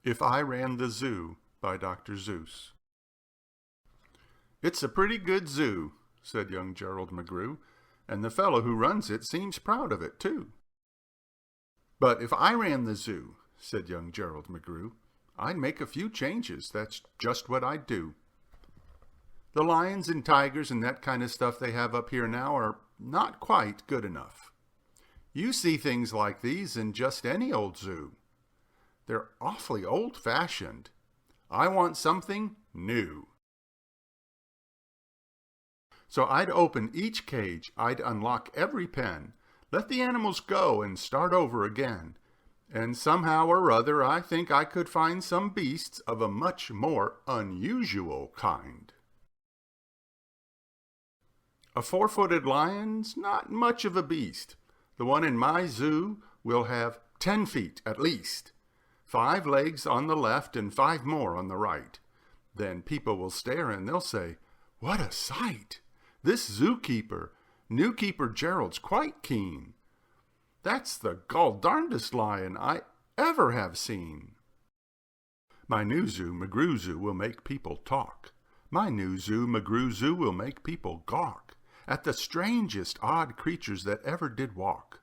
If I Ran the Zoo by Dr. Seuss. It's a pretty good zoo, said young Gerald McGrew, and the fellow who runs it seems proud of it, too. But if I ran the zoo, said young Gerald McGrew, I'd make a few changes. That's just what I'd do. The lions and tigers and that kind of stuff they have up here now are not quite good enough. You see things like these in just any old zoo. They're awfully old-fashioned. I want something new. So I'd open each cage, I'd unlock every pen, let the animals go and start over again. And somehow or other I think I could find some beasts of a much more unusual kind. A 4-footed lion's not much of a beast. The one in my zoo will have 10 feet at least. 5 legs on the left and 5 more on the right. Then people will stare and they'll say, "What a sight! This zookeeper, new keeper Gerald's quite keen. That's the gall-darndest lion I ever have seen." My new zoo, McGrew Zoo, will make people talk. My new zoo, McGrew Zoo, will make people gawk at the strangest odd creatures that ever did walk.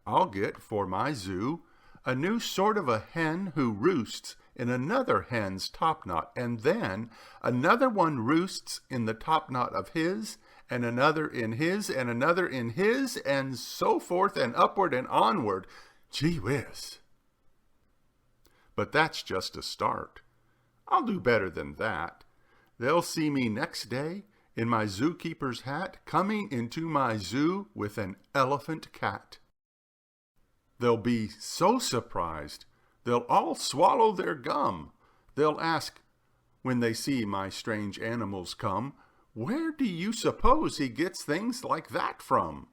I'll get, for my zoo, a new sort of a hen who roosts in another hen's topknot, and then another one roosts in the topknot of his, and another in his, and another in his, and so forth and upward and onward. Gee whiz! But that's just a start. I'll do better than that. They'll see me next day in my zookeeper's hat, coming into my zoo with an elephant cat. They'll be so surprised, they'll all swallow their gum. They'll ask, when they see my strange animals come, "Where do you suppose he gets things like that from?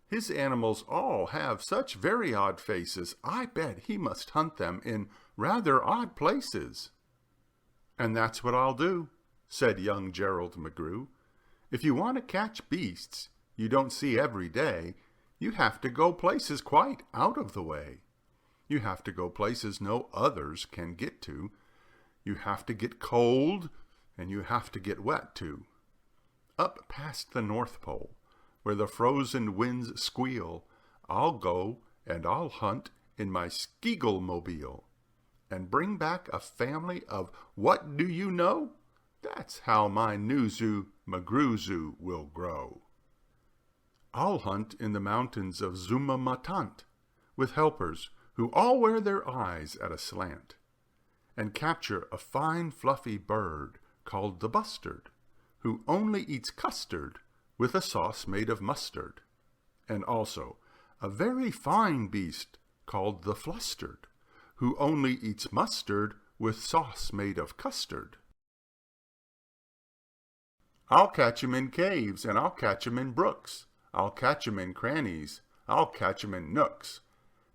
His animals all have such very odd faces. I bet he must hunt them in rather odd places." And that's what I'll do, said young Gerald McGrew. If you want to catch beasts you don't see every day, you have to go places quite out of the way. You have to go places no others can get to. You have to get cold, and you have to get wet too. Up past the North Pole, where the frozen winds squeal, I'll go and I'll hunt in my Skeagol-mobile, and bring back a family of what do you know? That's how my new zoo, McGrew Zoo, will grow. I'll hunt in the mountains of Zuma-Matant, with helpers who all wear their eyes at a slant, and capture a fine fluffy bird called the bustard, who only eats custard with a sauce made of mustard, and also a very fine beast called the flustered, who only eats mustard with sauce made of custard. I'll catch 'em in caves, and I'll catch 'em in brooks. I'll catch 'em in crannies, I'll catch 'em in nooks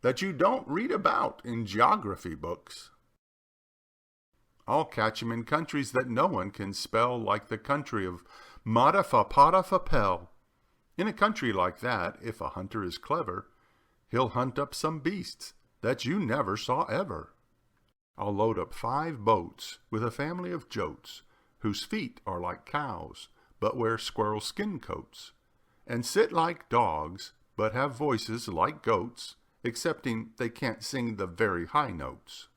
that you don't read about in geography books. I'll catch 'em in countries that no one can spell, like the country of Mata-fa-pata-fa-pel. In a country like that, if a hunter is clever, he'll hunt up some beasts that you never saw ever. I'll load up 5 boats with a family of jotes, whose feet are like cows, but wear squirrel skin coats, and sit like dogs, but have voices like goats, excepting they can't sing the very high notes.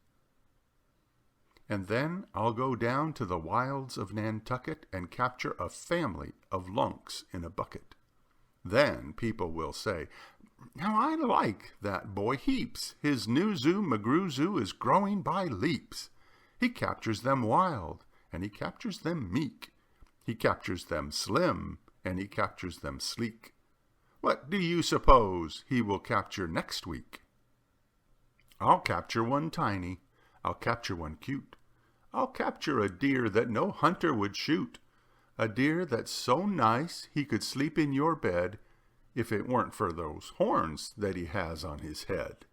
And then I'll go down to the wilds of Nantucket and capture a family of lunks in a bucket. Then people will say, "Now I like that boy heaps. His new zoo, McGrew Zoo, is growing by leaps. He captures them wild, and he captures them meek. He captures them slim, and he captures them sleek. What do you suppose he will capture next week?" I'll capture one tiny, I'll capture one cute. I'll capture a deer that no hunter would shoot, a deer that's so nice he could sleep in your bed if it weren't for those horns that he has on his head.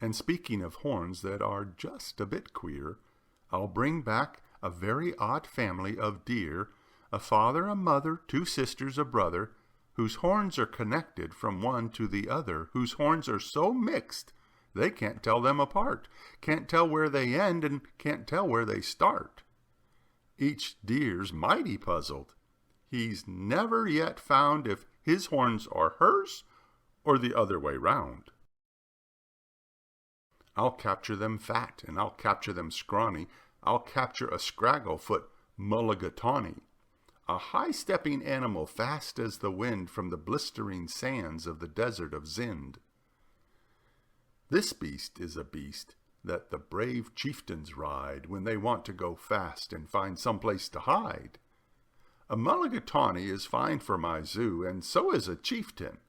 And speaking of horns that are just a bit queer, I'll bring back a very odd family of deer, a father, a mother, 2 sisters, a brother, whose horns are connected from one to the other, whose horns are so mixed They can't tell them apart, can't tell where they end, and can't tell where they start. Each deer's mighty puzzled. He's never yet found if his horns are hers or the other way round. I'll capture them fat, and I'll capture them scrawny. I'll capture a scragglefoot mulligatawny, a high-stepping animal fast as the wind from the blistering sands of the desert of Zend. This beast is a beast that the brave chieftains ride when they want to go fast and find some place to hide. A mulligatawny is fine for my zoo, and so is a chieftain.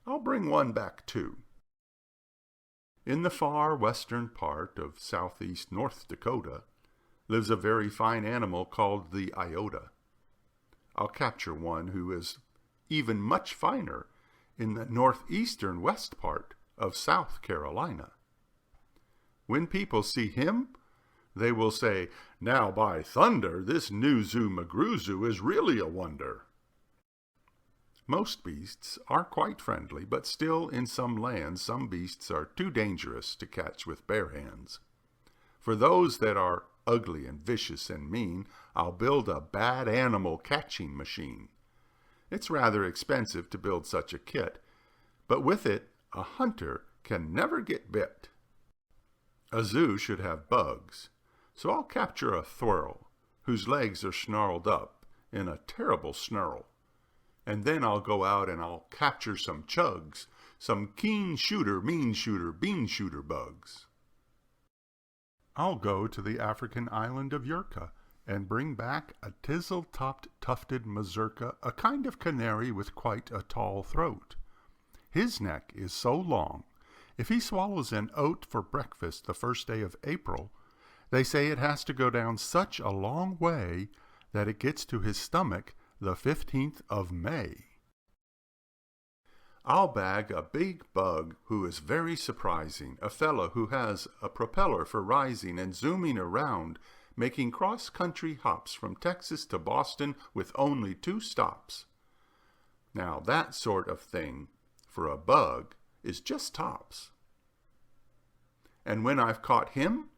I'll bring one back too. In the far western part of southeast North Dakota lives a very fine animal called the iota. I'll capture one who is even much finer in the northeastern west part of South Carolina. When people see him, they will say, "Now by thunder, this new zoo McGrew is really a wonder." Most beasts are quite friendly, but still in some lands some beasts are too dangerous to catch with bare hands. For those that are ugly and vicious and mean, I'll build a bad animal catching machine. It's rather expensive to build such a kit, but with it a hunter can never get bit. A zoo should have bugs, so I'll capture a thwirl, whose legs are snarled up in a terrible snarl. And then I'll go out and I'll capture some chugs, some keen shooter, mean shooter, bean shooter bugs. I'll go to the African island of Yurka and bring back a tizzle-topped tufted mazurka, a kind of canary with quite a tall throat. His neck is so long, if he swallows an oat for breakfast the first day of April, they say it has to go down such a long way that it gets to his stomach the 15th of May. I'll bag a big bug who is very surprising, a fellow who has a propeller for rising and zooming around, making cross-country hops from Texas to Boston with only 2 stops. Now that sort of thing, for a bug, is just tops. And when I've caught him,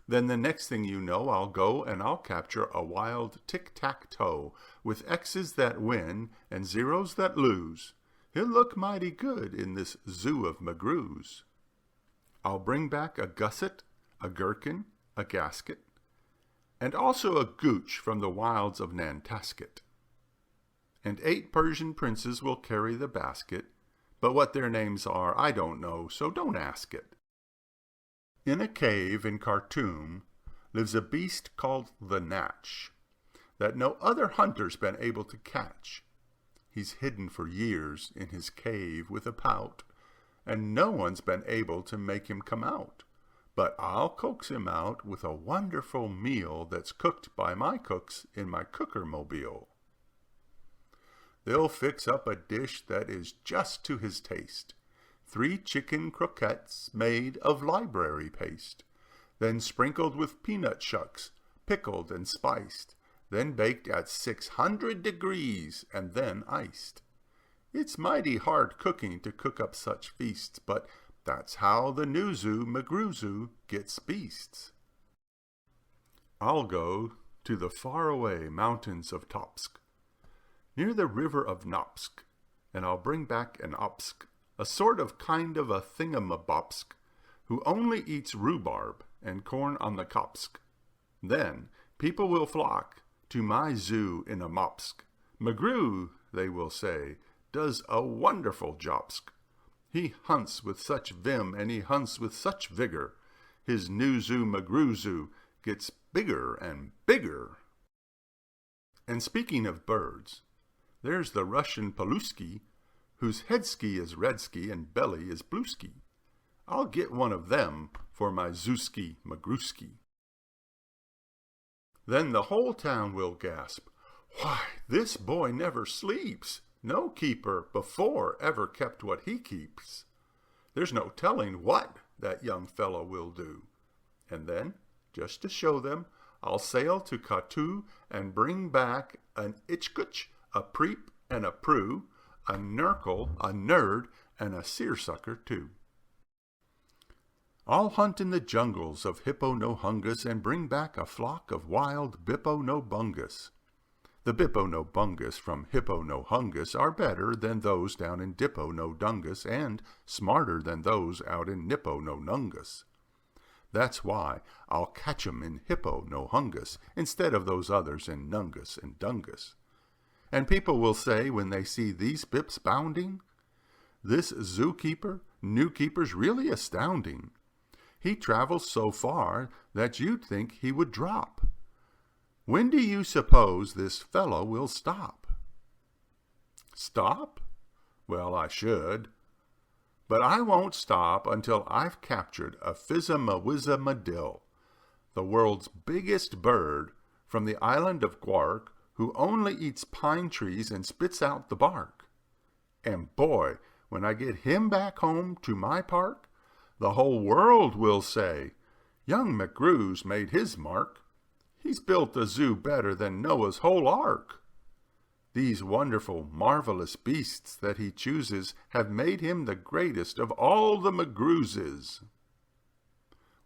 then the next thing you know, I'll go and I'll capture a wild tic-tac-toe with X's that win and zeros that lose. He'll look mighty good in this zoo of McGrews. I'll bring back a gusset, a gherkin, a gasket, and also a gooch from the wilds of Nantasket. And 8 Persian princes will carry the basket, but what their names are I don't know, so don't ask it. In a cave in Khartoum lives a beast called the Natch, that no other hunter's been able to catch. He's hidden for years in his cave with a pout, and no one's been able to make him come out. But I'll coax him out with a wonderful meal that's cooked by my cooks in my cooker-mobile. They'll fix up a dish that is just to his taste. 3 chicken croquettes made of library paste, then sprinkled with peanut shucks, pickled and spiced, then baked at 600 degrees and then iced. It's mighty hard cooking to cook up such feasts, but that's how the new zoo McGrew gets beasts. I'll go to the faraway mountains of Topsk, near the river of Nopsk, and I'll bring back an Opsk, a sort of kind of a thingamabobsk, who only eats rhubarb and corn on the kopsk. Then people will flock to my zoo in a mopsk. McGrew, they will say, does a wonderful jobsk. He hunts with such vim and he hunts with such vigor. His new zoo McGrew gets bigger and bigger. And speaking of birds, there's the Russian Paluski, whose headski is redski and belly is blueski. I'll get one of them for my Zooski McGrewski. Then the whole town will gasp, "Why, this boy never sleeps. No keeper before ever kept what he keeps. There's no telling what that young fellow will do." And then, just to show them, I'll sail to Katu and bring back an Itchkutch, a Preep, and a Prue, a Nurgle, a Nerd, and a Seersucker too. I'll hunt in the jungles of Hippo-no-Hungus and bring back a flock of wild Bippo-no-Bungus. The Bippo-no-Bungus from Hippo-no-Hungus are better than those down in Dippo-no-Dungus and smarter than those out in Nippo-no-Nungus. That's why I'll catch 'em in Hippo-no-Hungus instead of those others in Nungus and Dungus. And people will say when they see these Bips bounding, "This zookeeper, new keeper's really astounding. He travels so far that you'd think he would drop. When do you suppose this fellow will stop?" Stop? Well, I should. But I won't stop until I've captured a Phizza-ma-Wizza-ma-dill, the world's biggest bird from the island of Quark, who only eats pine trees and spits out the bark. And boy, when I get him back home to my park, the whole world will say, "Young McGrew's made his mark. He's built a zoo better than Noah's whole ark." These wonderful, marvelous beasts that he chooses have made him the greatest of all the McGrewses.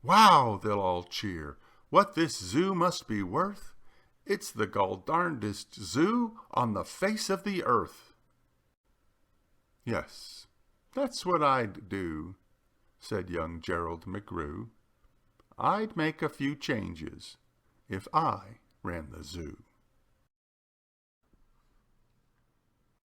"Wow!" they'll all cheer. "What this zoo must be worth! It's the gall-darndest zoo on the face of the earth." "Yes, that's what I'd do," said young Gerald McGrew. "I'd make a few changes if I ran the zoo."